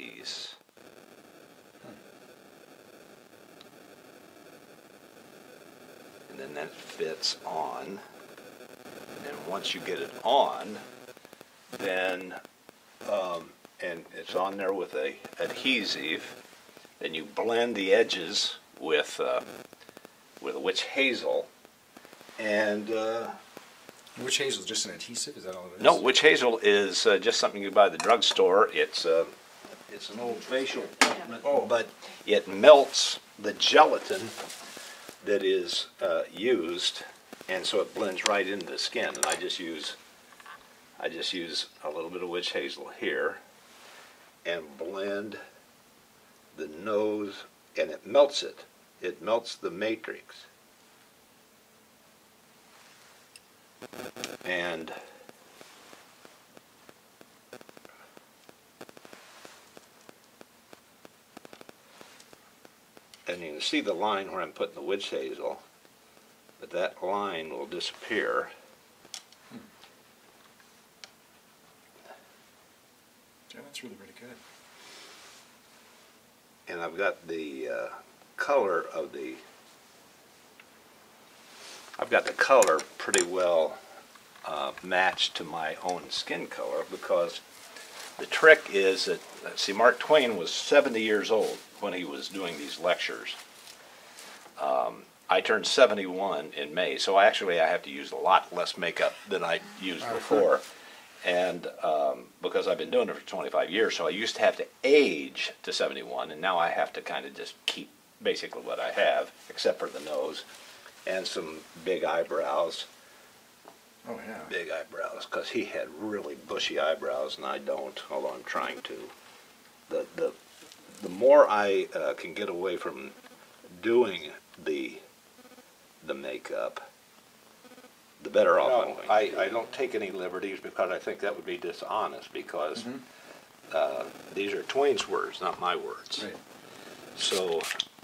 piece. And then that fits on. And then once you get it on, then, and it's on there with a adhesive, then you blend the edges with a witch hazel. And witch hazel is just an adhesive? Is that all it is? no, witch hazel is just something you buy at the drugstore. It's an old facial ointment, but it melts the gelatin that is used, and so it blends right into the skin. And I just use a little bit of witch hazel here, and blend the nose, and it melts it. It melts the matrix. And you can see the line where I'm putting the witch hazel, but that line will disappear. Yeah, that's really, really good. And I've got the color of the, I've got the color pretty well matched to my own skin color, because the trick is that, see, Mark Twain was 70 years old when he was doing these lectures. I turned 71 in May, so I have to use a lot less makeup than I used before. And because I've been doing it for 25 years, so I used to have to age to 71, and now I have to kind of just keep basically what I have, except for the nose and some big eyebrows. Oh, yeah. Big eyebrows, because he had really bushy eyebrows, and I don't, although I'm trying to. The more I can get away from doing the makeup, the better off I'm going. I don't take any liberties, because I think that would be dishonest, because these are Twain's words, not my words. Right. So,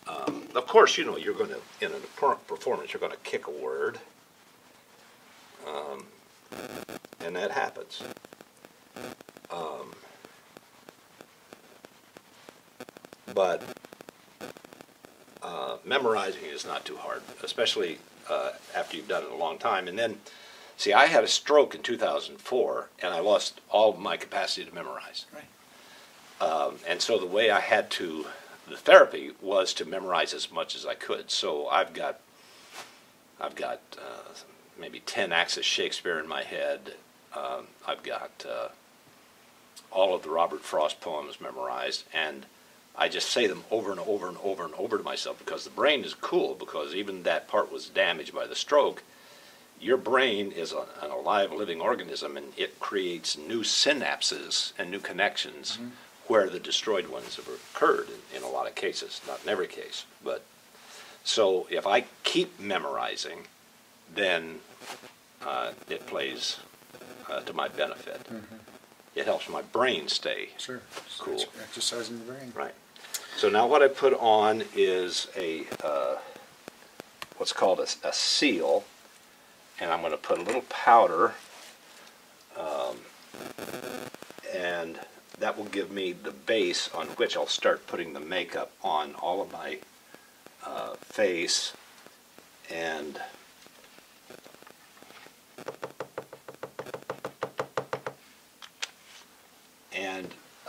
of course, you're going to, in a performance, you're going to kick a word, and that happens. But memorizing is not too hard, especially after you've done it a long time. And then, see, I had a stroke in 2004, and I lost all of my capacity to memorize. Right. And so the way I had to, the therapy was to memorize as much as I could. So I've got maybe 10 acts of Shakespeare in my head. I've got all of the Robert Frost poems memorized, and I just say them over and over and over and over to myself, because the brain is cool, because even that part was damaged by the stroke. Your brain is an alive, living organism, and it creates new synapses and new connections where the destroyed ones have occurred in a lot of cases, not in every case. But so if I keep memorizing, then it plays to my benefit. It helps my brain stay cool. Exercising the brain. Right. So now what I put on is a what's called a seal, and I'm going to put a little powder, and that will give me the base on which I'll start putting the makeup on all of my face and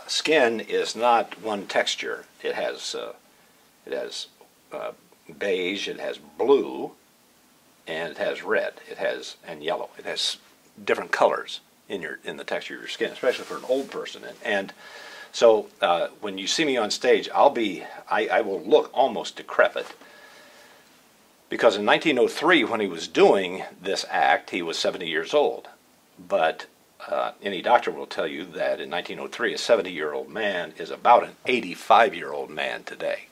skin is not one texture. It has beige, it has blue, and it has red, and yellow. It has different colors in the texture of your skin, especially for an old person. And so when you see me on stage, I will look almost decrepit, because in 1903, when he was doing this act, he was 70 years old. But any doctor will tell you that in 1903, a 70-year-old man is about an 85-year-old man today.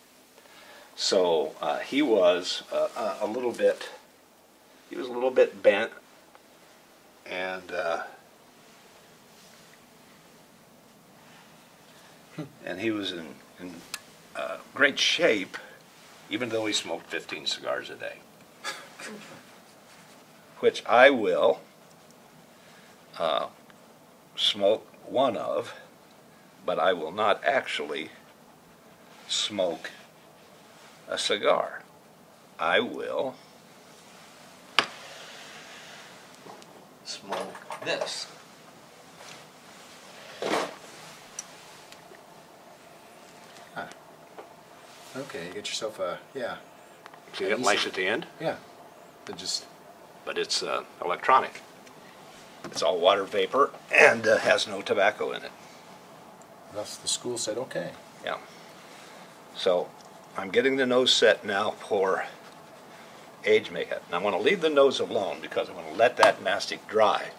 So he was a little bit bent, and he was in great shape, even though he smoked 15 cigars a day, which I will smoke one of but I will not actually smoke a cigar. I will smoke this. Okay, you get yourself a, yeah. See that lights at the end? Yeah. But just, But it's electronic. It's all water vapor and has no tobacco in it. thus the school said, okay. Yeah. So I'm getting the nose set now for age makeup. And I want to leave the nose alone because I want to let that mastic dry.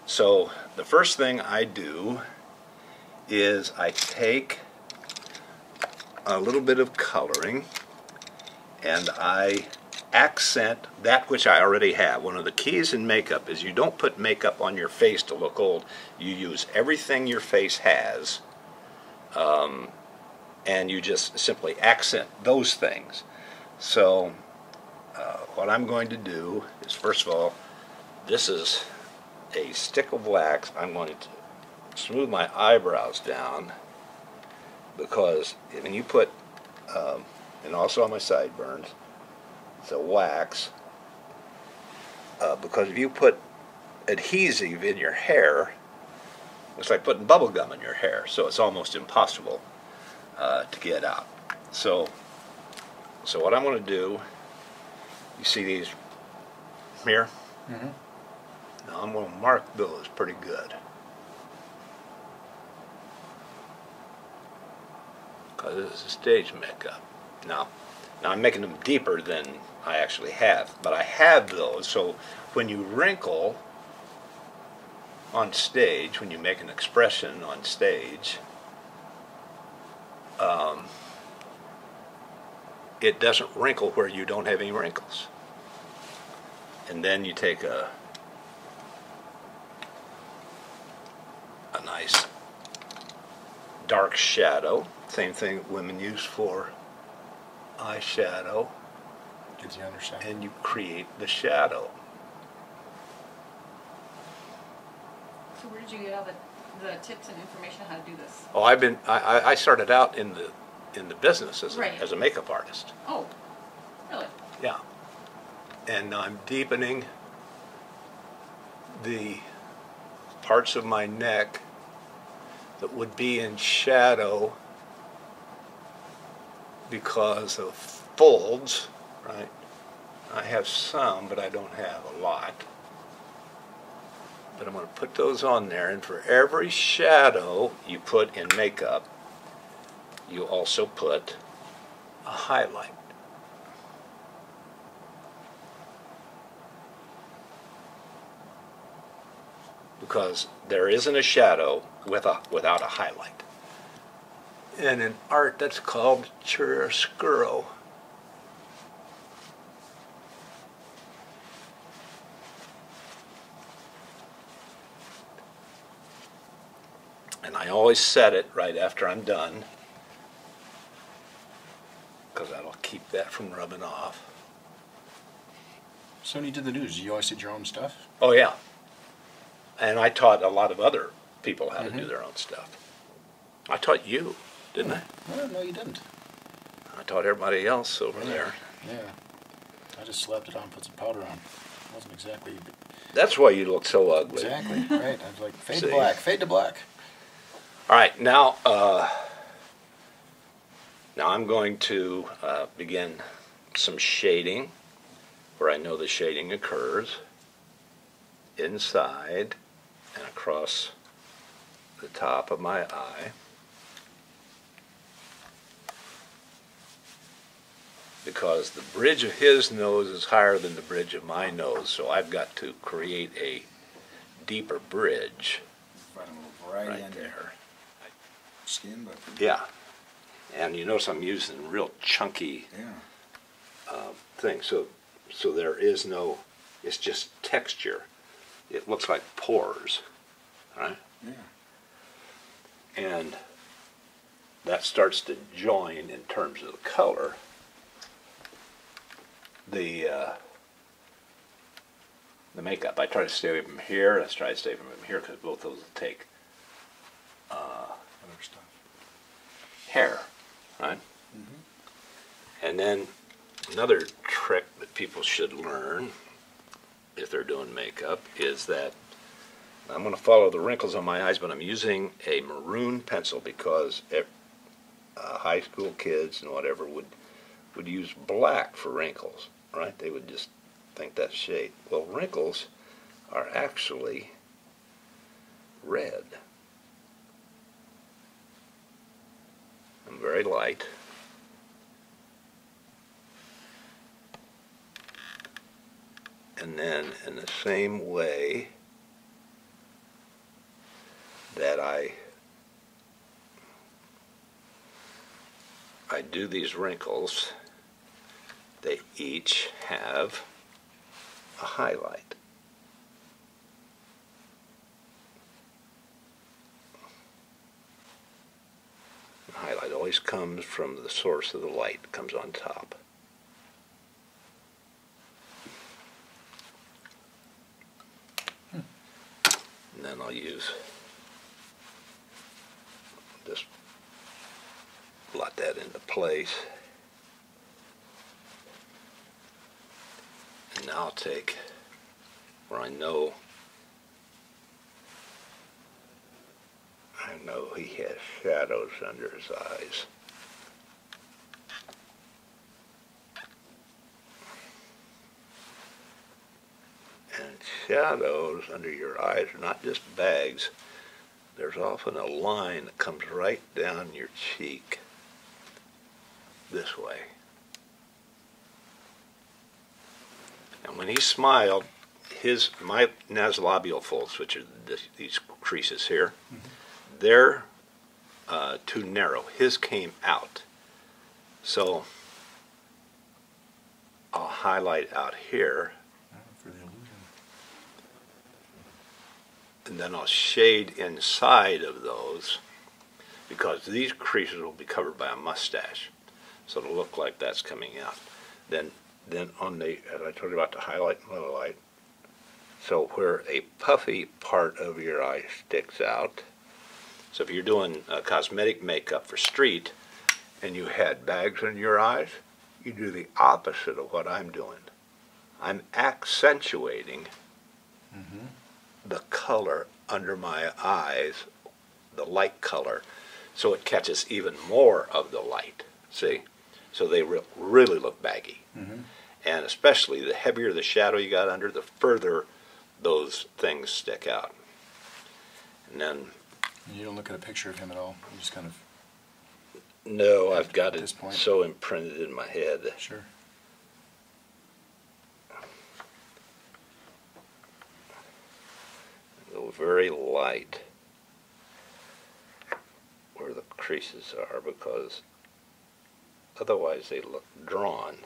So the first thing I do is I take a little bit of coloring and I accent that which I already have. One of the keys in makeup is you don't put makeup on your face to look old. You use everything your face has, and you just simply accent those things. So what I'm going to do is, first of all, this is a stick of wax. I'm going to smooth my eyebrows down because when you put, and also on my sideburns, it's a wax, because if you put adhesive in your hair, it's like putting bubble gum in your hair, so it's almost impossible to get out. So what I'm going to do, you see these here? Mm-hmm. Now I'm going to mark those pretty good, because this is stage makeup. Now I'm making them deeper than I actually have, but I have those, so when you wrinkle on stage, when you make an expression on stage, it doesn't wrinkle where you don't have any wrinkles. And then you take a nice dark shadow, same thing women use for eyeshadow, Gives you understand. and you create the shadow. So where did you get all the tips and information on how to do this? Oh, I started out in the business as Right. a makeup artist. Oh, really? Yeah. And I'm deepening the parts of my neck that would be in shadow because of folds, right? I have some, but I don't have a lot. But I'm going to put those on there, and for every shadow you put in makeup, you also put a highlight. Because there isn't a shadow without a highlight. And in art, that's called chiaroscuro. And I always set it right after I'm done, because that'll keep that from rubbing off. So when you did the news, you always did your own stuff? Oh yeah. And I taught a lot of other people how to do their own stuff. I taught you, didn't I? Well, no, you didn't. I taught everybody else over there. Yeah. I just slapped it on, put some powder on. It wasn't exactly... That's why you look so ugly. Exactly, right. I was like, fade to See? black, fade to black. All right, now I'm going to begin some shading where I know the shading occurs, inside and across the top of my eye. Because the bridge of his nose is higher than the bridge of my nose, so I've got to create a deeper bridge Right, a little variety right on your there. skin, but... Yeah, and you notice I'm using real chunky Yeah. thing, so there is no, it's just texture. It looks like pores, right? Yeah. And that starts to join in terms of the color. The makeup, I try to stay away from here, and I try to stay from here because both those will take stuff. hair, right? And then another trick that people should learn if they're doing makeup is that I'm going to follow the wrinkles on my eyes, but I'm using a maroon pencil because high school kids and whatever would use black for wrinkles, right? They would just think that's shade. Well, wrinkles are actually red. I'm very light. And then in the same way that I do these wrinkles, they each have a highlight. The highlight always comes from the source of the light, it comes on top. And then I'll use just blot that into place. And now I'll take where I know he has shadows under his eyes. And shadows under your eyes are not just bags. There's often a line that comes right down your cheek this way. And when he smiled, my nasolabial folds, which are these creases here, they're too narrow. His came out. So I'll highlight out here, For the illusion. and then I'll shade inside of those because these creases will be covered by a mustache. So it'll look like that's coming out. Then on the, as I told you about the highlight and low light, so where a puffy part of your eye sticks out, so if you're doing cosmetic makeup for street and you had bags in your eyes, you do the opposite of what I'm doing. I'm accentuating the color under my eyes, the light color, so it catches even more of the light, see? So they really look baggy. And especially the heavier the shadow you got under, the further those things stick out. And then... And you don't look at a picture of him at all? You just kind of... No, I've got At this it point. so imprinted in my head. Sure. Go very light where the creases are because otherwise they look drawn.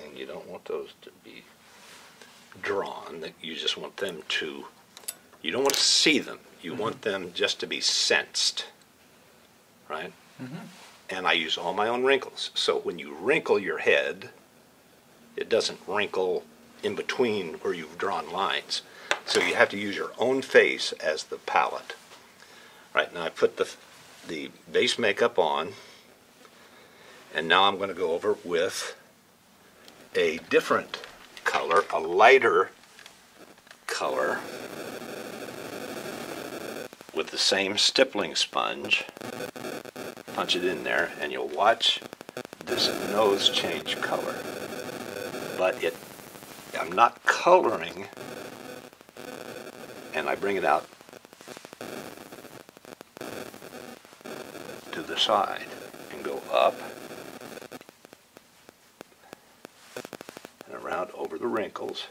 And you don't want those to be drawn. You just want them to, you don't want to see them. You want them just to be sensed, right? And I use all my own wrinkles. So when you wrinkle your head, it doesn't wrinkle in between where you've drawn lines. So you have to use your own face as the palette. Right, now I put the base makeup on, and now I'm going to go over with a different color, a lighter color, with the same stippling sponge. Punch it in there, and you'll watch this nose change color. But I'm not coloring, and I bring it out to the side and go up and around over the wrinkles.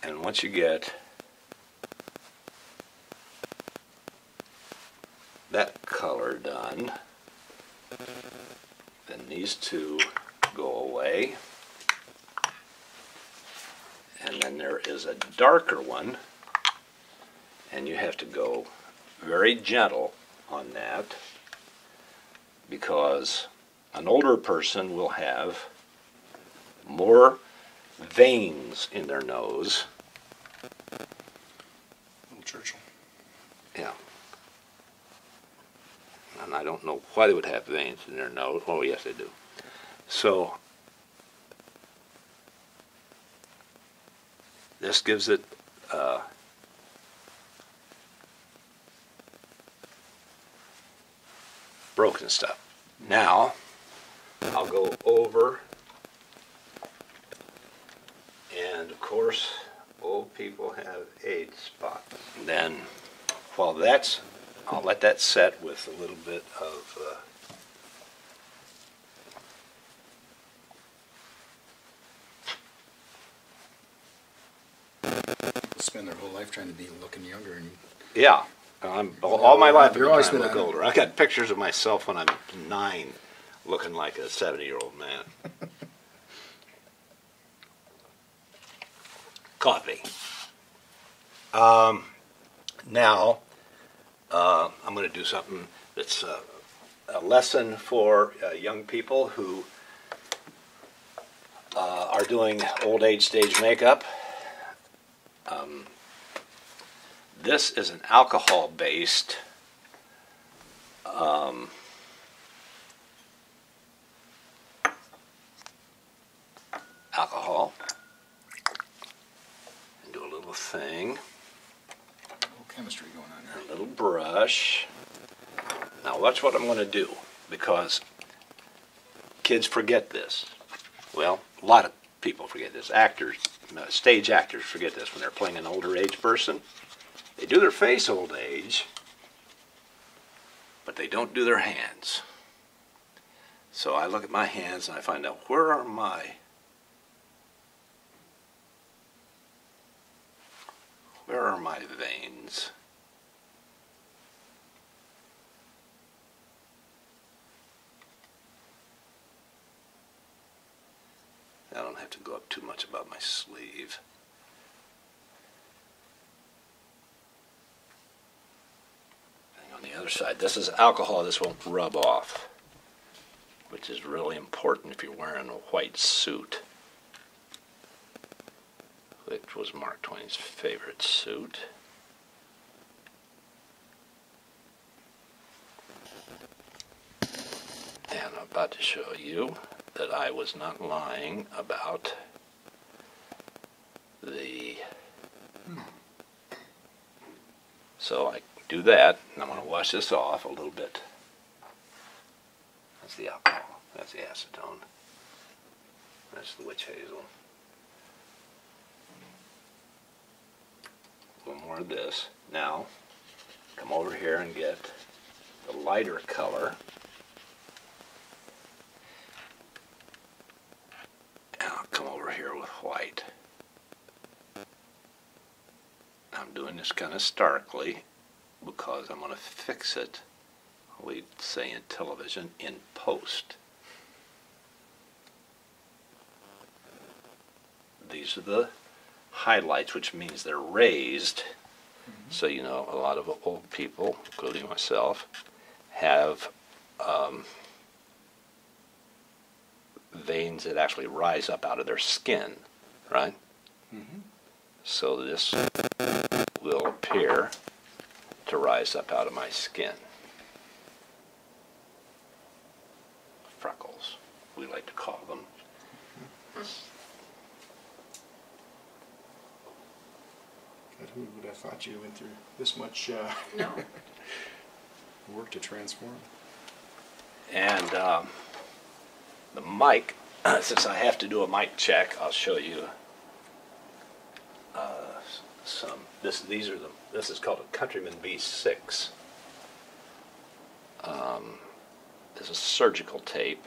And once you get that color done, then these two go away. And then there is a darker one, and you have to go very gentle on that because an older person will have more veins in their nose. Little Churchill. Yeah. And I don't know why they would have veins in their nose. Oh, yes, they do. So this gives it broken stuff. Now I'll go over, and of course old people have age spots. Then while that's, I'll let that set with a little bit of People spend their whole life trying to be looking younger, and yeah. All my life I've You're been always trying to been look on it. older. I got pictures of myself when I'm 9 looking like a 70-year-old man. Coffee. Now, I'm going to do something that's a lesson for young people who are doing old age stage makeup. This is an alcohol-based alcohol. And do a little thing, little chemistry going on there. a little brush. Now watch what I'm going to do, because kids forget this. Well, a lot of people forget this. Actors, stage actors forget this when they're playing an older age person. They do their face old age, but they don't do their hands. So I look at my hands and I find out where are my veins? I don't have to go up too much above my sleeve. And on the other side, this is alcohol. This won't rub off, which is really important if you're wearing a white suit, which was Mark Twain's favorite suit. And I'm about to show you that I was not lying about the... So I do that, and I'm going to wash this off a little bit. That's the alcohol. That's the acetone. That's the witch hazel. A little more of this. Now, come over here and get the lighter color. And I'll come over here with white. I'm doing this kind of starkly because I'm going to fix it, we say in television, in post. These are the highlights, which means they're raised. So, you know, a lot of old people, including myself, have veins that actually rise up out of their skin, right? Mm-hmm. So this will appear to rise up out of my skin. Freckles, we like to call them. God, who would have thought you went through this much No? work to transform? And the mic, since I have to do a mic check, I'll show you some. This is called a Countryman V6. This is surgical tape.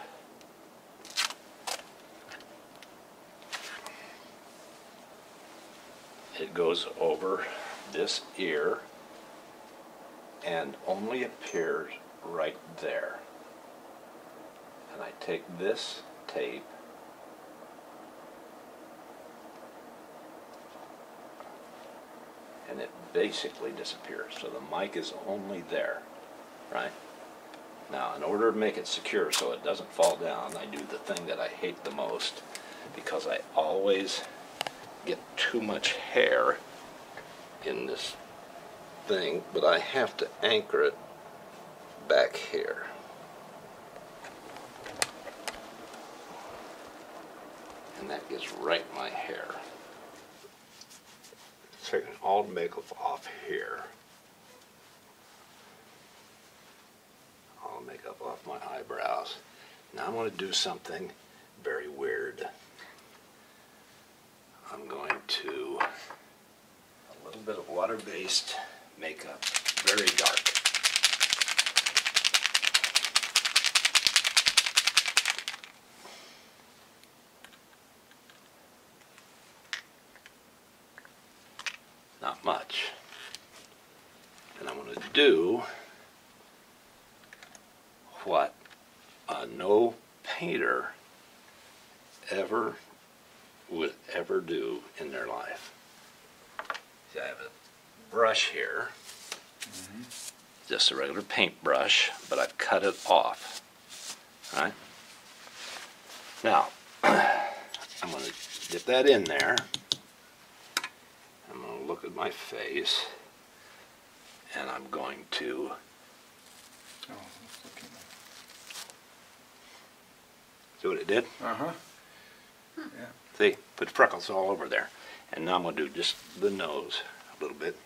It goes over this ear and only appears right there. And I take this tape and it basically disappears. So the mic is only there, right? Now, in order to make it secure so it doesn't fall down, I do the thing that I hate the most, because I always get too much hair in this thing, but I have to anchor it back here. And that gets right in my hair. Taking all the makeup off here. All the makeup off my eyebrows. Now I'm going to do something very weird. I'm going to a little bit of water-based makeup, very dark. Not much. And I'm going to do what no painter would ever do in their life. See, I have a brush here, just a regular paintbrush, but I've cut it off. All right? Now, I'm going to dip that in there. I'm going to look at my face, and I'm going to see what it did? Uh-huh. Yeah. See, put freckles all over there. And now I'm going to do just the nose a little bit.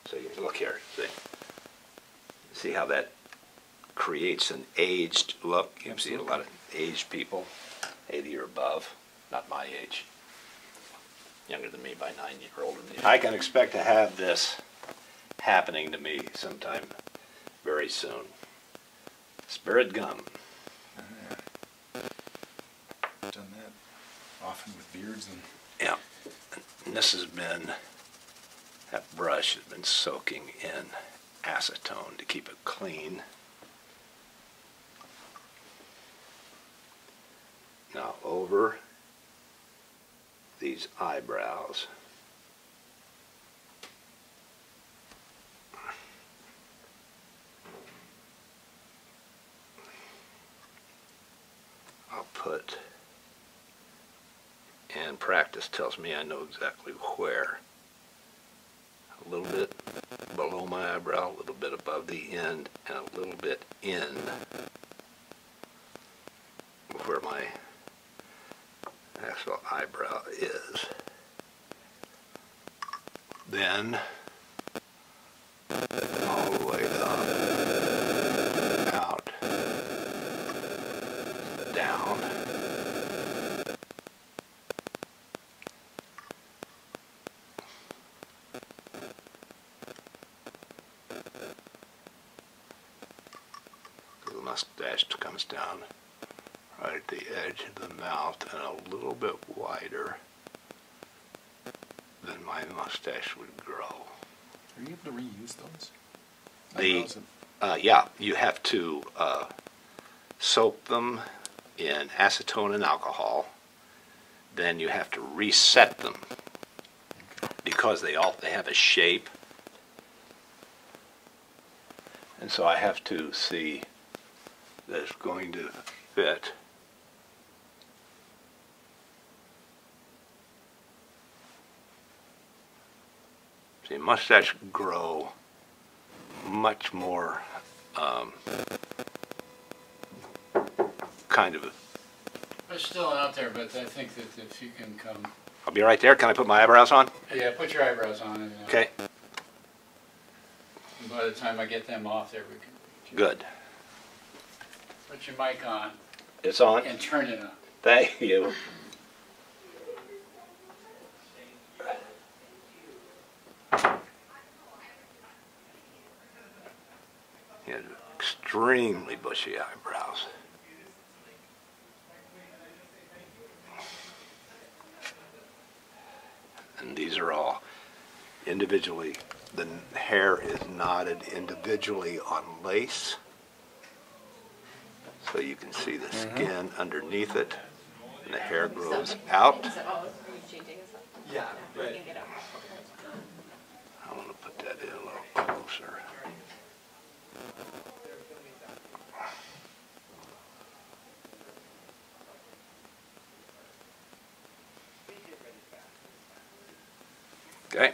So you can look here, see how that creates an aged look. You can see a lot of aged people, 80 or above, not my age, younger than me by 9 years, older than me. I can expect to have this happening to me sometime very soon. Spirit gum. Done that often with beards and. Yeah, and this has been, that brush has been soaking in acetone to keep it clean. Now over these eyebrows, I'll put, and practice tells me I know exactly where. A little bit below my eyebrow, a little bit above the end, and a little bit in where my actual eyebrow is. Then all the way up, out, down. The mustache comes down right at the edge of the mouth and a little bit wider than my mustache would grow. Are you able to reuse those? Yeah, you have to soak them in acetone and alcohol. Then you have to reset them because they have a shape. And so I have to see that it's going to fit. See, mustache grow much more kind of. It's still out there, but I think that if you can come, I'll be right there. Can I put my eyebrows on? yeah, put your eyebrows on and Okay, by the time I get them off there, we can good. put your mic on It's on. and turn it on. Thank you. He had extremely bushy eyebrows. And these are all individually, the hair is knotted individually on lace. So you can see the skin underneath it. and the hair grows out. Is it, oh, are you changing this up? Yeah, We but can get up. I want to put that in a little closer. Okay.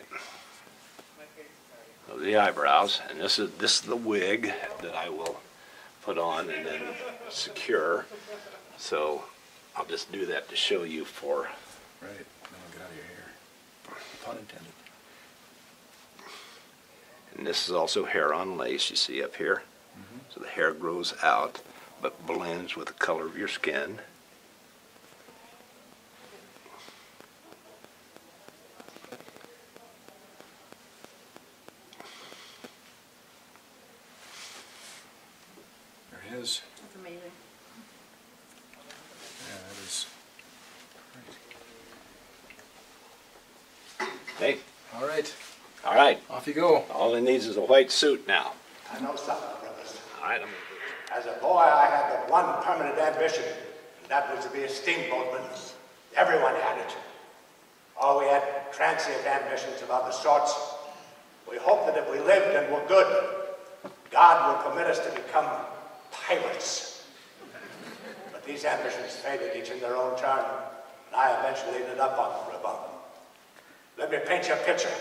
So the eyebrows, and this is the wig that I will put on and then secure. So I'll just do that to show you for. Right, now get out of your hair. Pun intended. And this is also hair on lace, you see up here. So the hair grows out, but blends with the color of your skin. There it is. That's amazing. Yeah, that is. Hey, All right, all right. off you go. All it needs is a white suit now. I know something, brothers. All right, I'm gonna do As a boy, I had the one permanent ambition, and that was to be a steamboatman. Everyone had it. Or we had transient ambitions of other sorts. We hoped that if we lived and were good, God would permit us to become pirates. But these ambitions faded each in their own turn, and I eventually ended up on the river. Let me paint you a picture.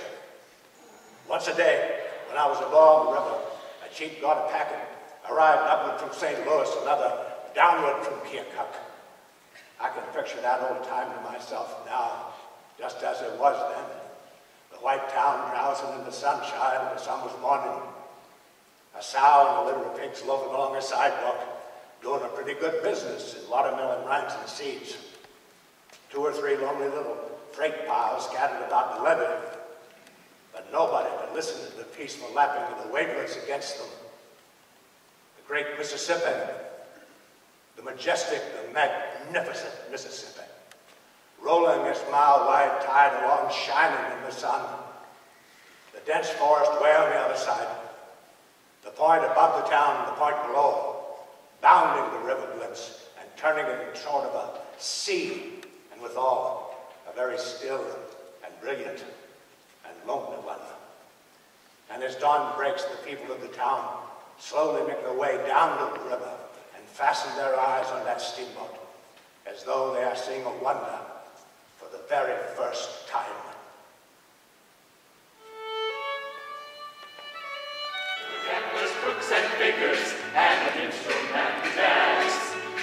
Once a day, when I was along the river, a cheap got a packet arrived upward from St. Louis, another downward from Keokuk. I can picture that old time to myself now, just as it was then. The white town drowsing in the sunshine, the sun was morning. A sow and a litter of pigs loafing along the sidewalk, doing a pretty good business in watermelon rinds and seeds. 2 or 3 lonely little freight piles scattered about the levee, but nobody could listen to the peaceful lapping of the wavelets against them. The great Mississippi, the majestic, the magnificent Mississippi, rolling its mile-wide tide along, shining in the sun. The dense forest way on the other side, the point above the town and the point below, bounding the river glimpse and turning it into sort of a sea, and withal, a very still and brilliant and lonely one. And as dawn breaks, the people of the town slowly make their way down to the river and fasten their eyes on that steamboat, as though they are seeing a wonder for the very first time. Gamblers, crooks, and figures, and a minstrel man to dance.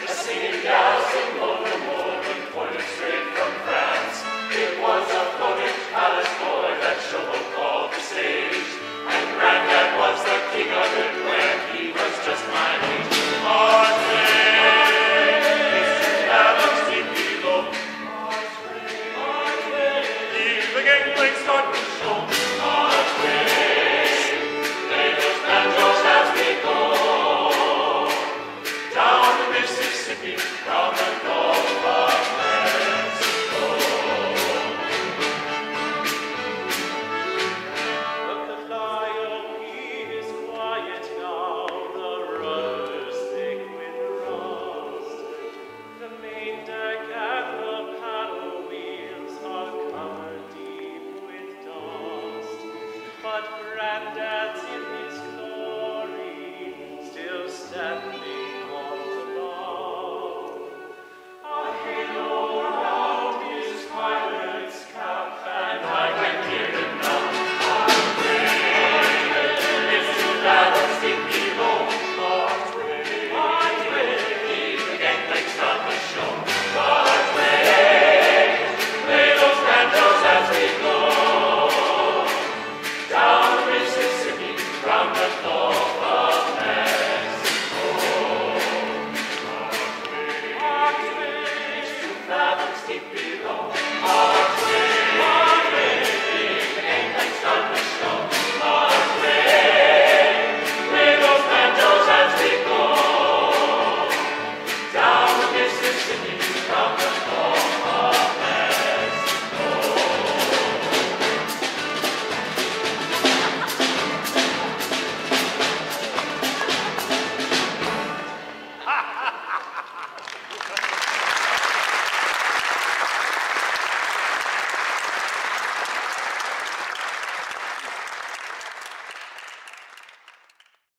A singing gal sing on the moor and pointed straight from France. It was a floating palace boy that Shovel called the stage, and Grandad was the king of it when he was just my age. Mars Way, listen heaven's deep below. Mars Way, leave the gangplank start to show. Mars Way, play those banjos as we go. Down the Mississippi, round the Gulf of Mexico. The Calliope is quiet now, the rudder's thick with rust. The main deck and the paddle wheels are covered deep with dust. But Granddad's in his glory, still standing